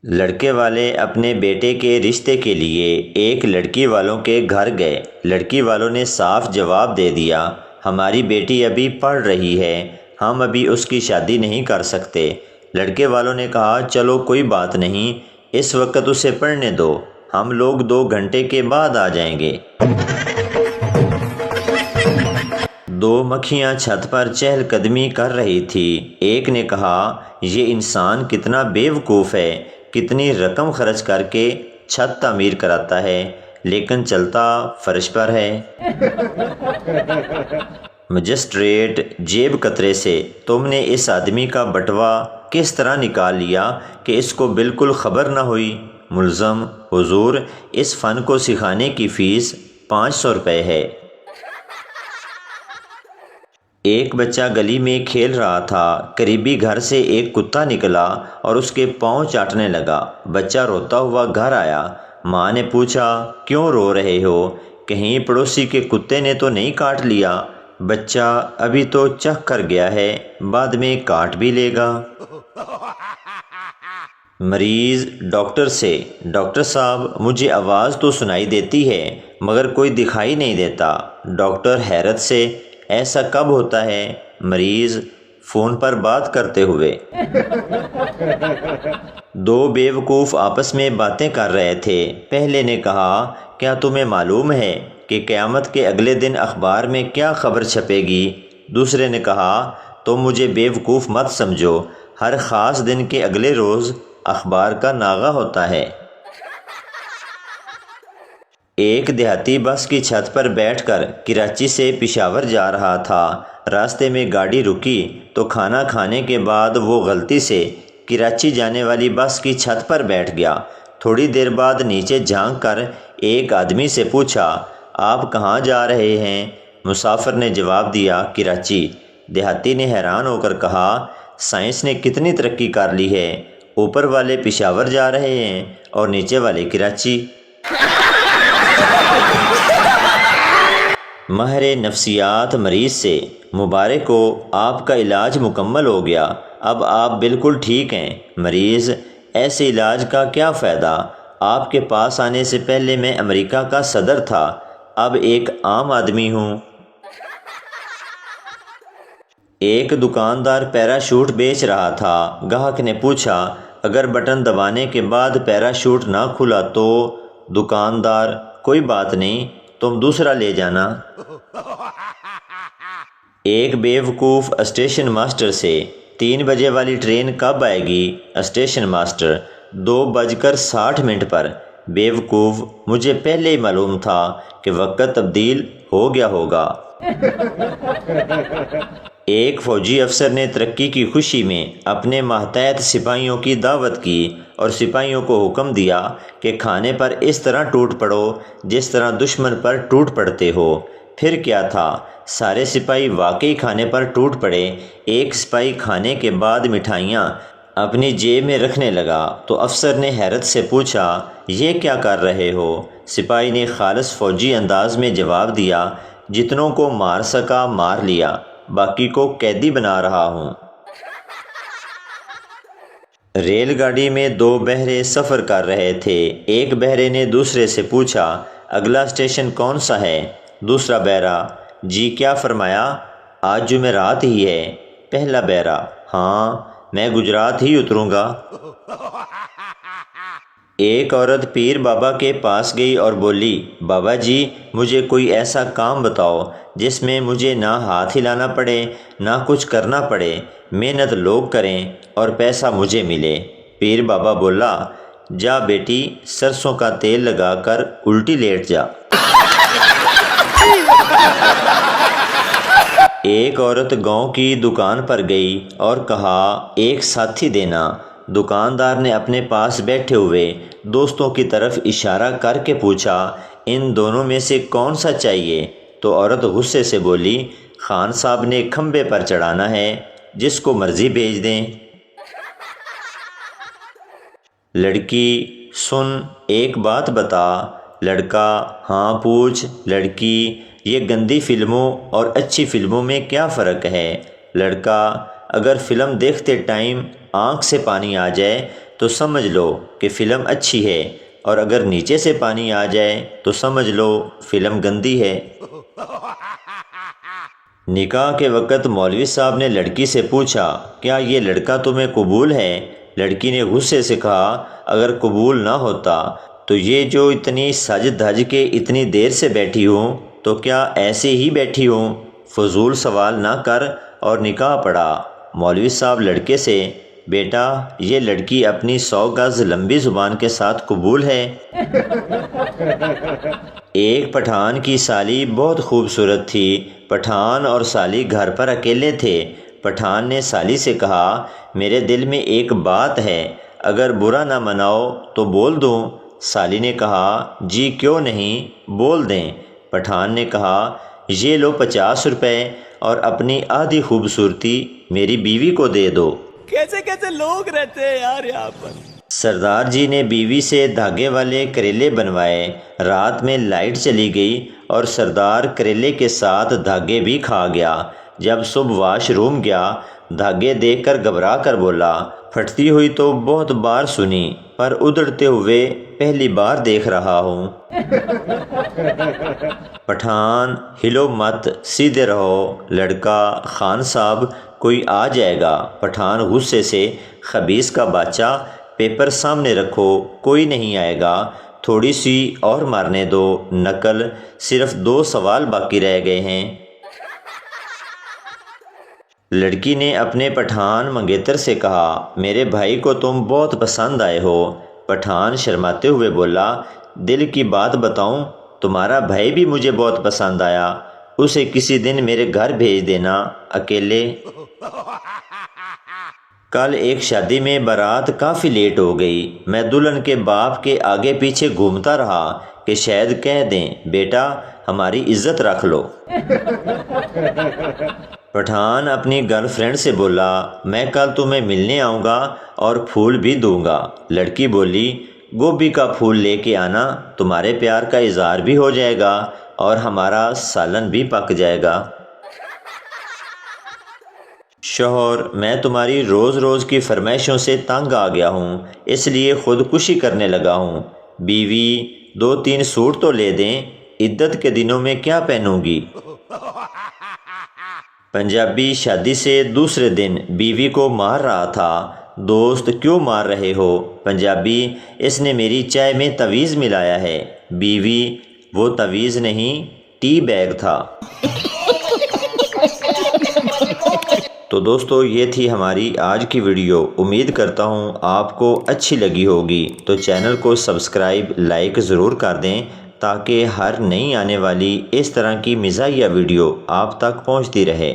لڑکے والے اپنے بیٹے کے رشتے کے لیے ایک لڑکی والوں کے گھر گئے۔ لڑکی والوں نے صاف جواب دے دیا، ہماری بیٹی ابھی پڑھ رہی ہے، ہم ابھی اس کی شادی نہیں کر سکتے۔ لڑکے والوں نے کہا، چلو کوئی بات نہیں، اس وقت اسے پڑھنے دو، ہم لوگ 2 گھنٹے کے بعد آ جائیں گے۔ 2 مکھیاں چھت پر چہل قدمی کر رہی تھی۔ ایک نے کہا، یہ انسان کتنا بے وقوف ہے، کتنی رقم خرچ کر کے چھت تعمیر کراتا ہے لیکن چلتا فرش پر ہے۔ مجسٹریٹ جیب کترے سے، تم نے اس آدمی کا بٹوا کس طرح نکال لیا کہ اس کو بالکل خبر نہ ہوئی؟ ملزم، حضور، اس فن کو سکھانے کی فیس 500 روپے ہے۔ ایک بچہ گلی میں کھیل رہا تھا، قریبی گھر سے ایک کتا نکلا اور اس کے پاؤں چاٹنے لگا۔ بچہ روتا ہوا گھر آیا، ماں نے پوچھا، کیوں رو رہے ہو؟ کہیں پڑوسی کے کتے نے تو نہیں کاٹ لیا؟ بچہ، ابھی تو چکھ کر گیا ہے، بعد میں کاٹ بھی لے گا۔ مریض ڈاکٹر سے، ڈاکٹر صاحب مجھے آواز تو سنائی دیتی ہے مگر کوئی دکھائی نہیں دیتا۔ ڈاکٹر حیرت سے، ایسا کب ہوتا ہے؟ مریض، فون پر بات کرتے ہوئے۔ 2 بے وقوف آپس میں باتیں کر رہے تھے۔ پہلے نے کہا، کیا تمہیں معلوم ہے کہ قیامت کے اگلے دن اخبار میں کیا خبر چھپے گی؟ دوسرے نے کہا، تم مجھے بے وقوف مت سمجھو، ہر خاص دن کے اگلے روز اخبار کا ناغہ ہوتا ہے۔ ایک دیہاتی بس کی چھت پر بیٹھ کر کراچی سے پشاور جا رہا تھا۔ راستے میں گاڑی رکی تو کھانا کھانے کے بعد وہ غلطی سے کراچی جانے والی بس کی چھت پر بیٹھ گیا۔ تھوڑی دیر بعد نیچے جھانک کر ایک آدمی سے پوچھا، آپ کہاں جا رہے ہیں؟ مسافر نے جواب دیا، کراچی۔ دیہاتی نے حیران ہو کر کہا، سائنس نے کتنی ترقی کر لی ہے، اوپر والے پشاور جا رہے ہیں اور نیچے والے کراچی۔ ماہر نفسیات مریض سے، مبارک ہو، آپ کا علاج مکمل ہو گیا، اب آپ بالکل ٹھیک ہیں۔ مریض، ایسے علاج کا کیا فائدہ؟ آپ کے پاس آنے سے پہلے میں امریکہ کا صدر تھا، اب ایک عام آدمی ہوں۔ ایک دکاندار پیراشوٹ بیچ رہا تھا۔ گاہک نے پوچھا، اگر بٹن دبانے کے بعد پیراشوٹ نہ کھلا تو؟ دکاندار، کوئی بات نہیں، تم دوسرا لے جانا۔ ایک بے وقوف اسٹیشن ماسٹر سے، 3 بجے والی ٹرین کب آئے گی؟ اسٹیشن ماسٹر، 2:60 پر۔ بے وقوف، مجھے پہلے ہی معلوم تھا کہ وقت تبدیل ہو گیا ہوگا۔ ایک فوجی افسر نے ترقی کی خوشی میں اپنے ماتحت سپاہیوں کی دعوت کی اور سپاہیوں کو حکم دیا کہ کھانے پر اس طرح ٹوٹ پڑو جس طرح دشمن پر ٹوٹ پڑتے ہو۔ پھر کیا تھا، سارے سپاہی واقعی کھانے پر ٹوٹ پڑے۔ ایک سپاہی کھانے کے بعد مٹھائیاں اپنی جیب میں رکھنے لگا تو افسر نے حیرت سے پوچھا، یہ کیا کر رہے ہو؟ سپاہی نے خالص فوجی انداز میں جواب دیا، جتنوں کو مار سکا مار لیا، باقی کو قیدی بنا رہا ہوں۔ ریل گاڑی میں 2 بہرے سفر کر رہے تھے۔ ایک بہرے نے دوسرے سے پوچھا، اگلا اسٹیشن کون سا ہے؟ دوسرا بہرا، جی کیا فرمایا؟ آج جمعرات ہی ہے۔ پہلا بہرا، ہاں، میں گجرات ہی اتروں گا۔ ایک عورت پیر بابا کے پاس گئی اور بولی، بابا جی مجھے کوئی ایسا کام بتاؤ جس میں مجھے نہ ہاتھ ہلانا پڑے نہ کچھ کرنا پڑے، محنت لوگ کریں اور پیسہ مجھے ملے۔ پیر بابا بولا، جا بیٹی، سرسوں کا تیل لگا کر الٹی لیٹ جا۔ ایک عورت گاؤں کی دکان پر گئی اور کہا، ایک ساتھی دینا۔ دکاندار نے اپنے پاس بیٹھے ہوئے دوستوں کی طرف اشارہ کر کے پوچھا، ان دونوں میں سے کون سا چاہیے؟ تو عورت غصے سے بولی، خان صاحب نے کھمبے پر چڑھانا ہے، جس کو مرضی بھیج دیں۔ لڑکی، سن ایک بات بتا۔ لڑکا، ہاں پوچھ۔ لڑکی، یہ گندی فلموں اور اچھی فلموں میں کیا فرق ہے؟ لڑکا، اگر فلم دیکھتے ٹائم آنکھ سے پانی آ جائے تو سمجھ لو کہ فلم اچھی ہے، اور اگر نیچے سے پانی آ جائے تو سمجھ لو فلم گندی ہے۔ نکاح کے وقت مولوی صاحب نے لڑکی سے پوچھا، کیا یہ لڑکا تمہیں قبول ہے؟ لڑکی نے غصے سے کہا، اگر قبول نہ ہوتا تو یہ جو اتنی سج دھج کے اتنی دیر سے بیٹھی ہوں تو کیا ایسے ہی بیٹھی ہوں؟ فضول سوال نہ کر اور نکاح پڑھا۔ مولوی صاحب لڑکے سے، بیٹا یہ لڑکی اپنی 100 گز لمبی زبان کے ساتھ قبول ہے؟ ایک پٹھان کی سالی بہت خوبصورت تھی۔ پٹھان اور سالی گھر پر اکیلے تھے۔ پٹھان نے سالی سے کہا، میرے دل میں ایک بات ہے، اگر برا نہ مناؤ تو بول دوں؟ سالی نے کہا، جی کیوں نہیں، بول دیں۔ پٹھان نے کہا، یہ لو 50 روپے اور اپنی آدھی خوبصورتی میری بیوی کو دے دو۔ کیسے کیسے لوگ رہتے ہیں یار یہاں پر۔ سردار جی نے بیوی سے دھاگے والے کریلے بنوائے۔ رات میں لائٹ چلی گئی اور سردار کریلے کے ساتھ دھاگے بھی کھا گیا۔ جب صبح واش روم گیا، دھاگے دیکھ کر گھبرا کر بولا، پھٹتی ہوئی تو بہت بار سنی پر ادڑتے ہوئے پہلی بار دیکھ رہا ہوں۔ پٹھان، ہلو مت، سیدھے رہو۔ لڑکا، خان صاحب کوئی آ جائے گا۔ پٹھان غصے سے، خبیث کا بچہ، پیپر سامنے رکھو، کوئی نہیں آئے گا، تھوڑی سی اور مارنے دو، نقل، صرف 2 سوال باقی رہ گئے ہیں۔ لڑکی نے اپنے پٹھان منگیتر سے کہا، میرے بھائی کو تم بہت پسند آئے ہو۔ پٹھان شرماتے ہوئے بولا، دل کی بات بتاؤں، تمہارا بھائی بھی مجھے بہت پسند آیا، اسے کسی دن میرے گھر بھیج دینا، اکیلے۔ کل ایک شادی میں بارات کافی لیٹ ہو گئی۔ میں دلہن کے باپ کے آگے پیچھے گھومتا رہا کہ شاید کہہ دیں، بیٹا ہماری عزت رکھ لو۔ پٹھان اپنی گرل فرینڈ سے بولا، میں کل تمہیں ملنے آؤں گا اور پھول بھی دوں گا۔ لڑکی بولی، گوبھی کا پھول لے کے آنا، تمہارے پیار کا اظہار بھی ہو جائے گا اور ہمارا سالن بھی پک جائے گا۔ شوہر، میں تمہاری روز روز کی فرمائشوں سے تنگ آ گیا ہوں، اس لیے خودکشی کرنے لگا ہوں۔ بیوی، 2-3 سوٹ تو لے دیں، عدت کے دنوں میں کیا پہنوں گی؟ پنجابی شادی سے دوسرے دن بیوی کو مار رہا تھا۔ دوست، کیوں مار رہے ہو؟ پنجابی، اس نے میری چائے میں تعویذ ملایا ہے۔ بیوی، وہ تعویذ نہیں، ٹی بیگ تھا۔ تو دوستو، یہ تھی ہماری آج کی ویڈیو۔ امید کرتا ہوں آپ کو اچھی لگی ہوگی، تو چینل کو سبسکرائب، لائک ضرور کر دیں تاکہ ہر نئی آنے والی اس طرح کی مزاحیہ ویڈیو آپ تک پہنچتی رہے۔